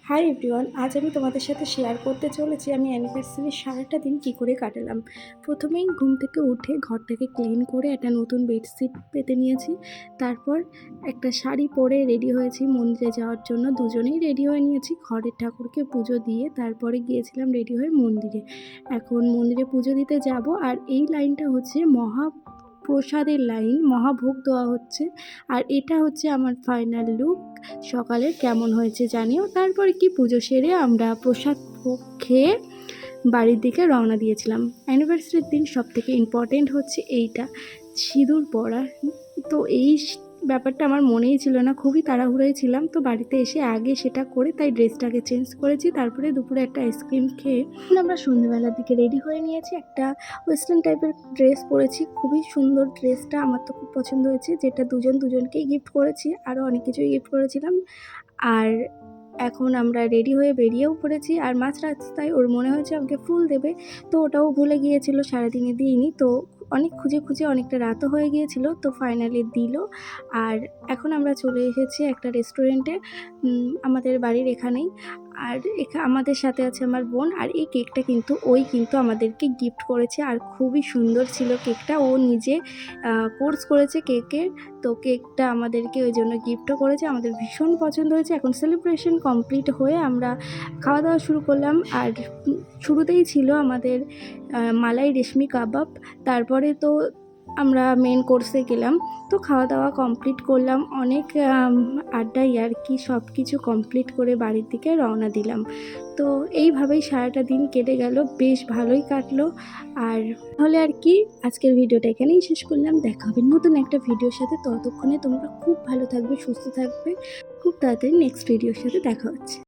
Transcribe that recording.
Hi everyone, আজ আমি তোমাদের সাথে শেয়ার করতে চলেছি আমি অ্যানিভার্সারির সারাটা দিন কী করে কাটালাম। প্রথমেই ঘুম থেকে উঠে ঘরটাকে ক্লিন করে একটা নতুন বেডশিট পেতে নিয়েছি। তারপর একটা শাড়ি পরে রেডি হয়েছি মন্দিরে যাওয়ার জন্য। দুজনেই রেডি হয়ে নিয়েছি। ঘরের ঠাকুরকে পুজো দিয়ে তারপরে গিয়েছিলাম রেডি হয়ে মন্দিরে। এখন মন্দিরে পুজো দিতে যাব, আর এই লাইনটা হচ্ছে মহাপ্রসাদের লাইন, মহাভোগ দেওয়া হচ্ছে। আর এটা হচ্ছে আমার ফাইনাল লুক। সকালে কেমন হয়েছে জানিও। তারপরে কি পুজো সেরে আমরা প্রসাদ ভোগ খেয়ে বাড়ির দিকে রওনা দিয়েছিলাম। অ্যানিভার্সারির দিন সবথেকে ইম্পর্টেন্ট হচ্ছে এইটা, সিঁদুর পরা। তো এই ব্যাপারটা আমার মনেই ছিল না, খুবই তাড়াহুড়োয় ছিলাম। তো বাড়িতে এসে আগে সেটা করে তাই ড্রেসটাকে চেঞ্জ করেছি। তারপরে দুপুরে একটা আইসক্রিম খেয়ে আমরা সন্ধ্যেবেলার দিকে রেডি হয়ে নিয়েছি। একটা ওয়েস্টার্ন টাইপের ড্রেস পরেছি, খুবই সুন্দর ড্রেসটা, আমার তো খুব পছন্দ হয়েছে, যেটা দুজনকেই গিফট করেছি। আরও অনেক কিছুই গিফট করেছিলাম। আর এখন আমরা রেডি হয়ে বেরিয়েও পড়েছি। আর মাঝ রাস্তায় ওর মনে হয়েছে আমাকে ফুল দেবে, তো ওটাও ভুলে গিয়েছিল, সারাদিনে দিইনি। তো অনেক খুঁজে অনেকটা রাতও হয়ে গিয়েছিল, তো ফাইনালি দিল। আর এখন আমরা চলে এসেছি একটা রেস্টুরেন্টে, আমাদের বাড়ির এখানেই। আর আমাদের সাথে আছে আমার বোন। আর এই কেকটা কিন্তু আমাদেরকে গিফট করেছে, আর খুবই সুন্দর ছিল কেকটা। ও নিজে কোর্স করেছে কেকের, তো কেকটা আমাদেরকে ওই জন্য গিফটও করেছে। আমাদের ভীষণ পছন্দ হয়েছে। এখন সেলিব্রেশন কমপ্লিট হয়ে আমরা খাওয়া দাওয়া শুরু করলাম। আর শুরুতেই ছিল আমাদের মালাই রেশমি কাবাব। তারপরে তো আমরা মেন কোর্সে গেলাম। তো খাওয়া দাওয়া কমপ্লিট করলাম, অনেক আড্ডা ইয়ার্কি সব কিছু কমপ্লিট করে বাড়ির দিকে রওনা দিলাম। তো এইভাবেই সারাটা দিন কেটে গেল, বেশ ভালোই কাটলো। আর তাহলে আর কি, আজকের ভিডিওটা এখানেই শেষ করলাম। দেখা হবে নতুন একটা ভিডিওর সাথে। ততক্ষণে তোমরা খুব ভালো থাকবে, সুস্থ থাকবে। খুব তাড়াতাড়ি নেক্সট ভিডিওর সাথে দেখা হচ্ছে।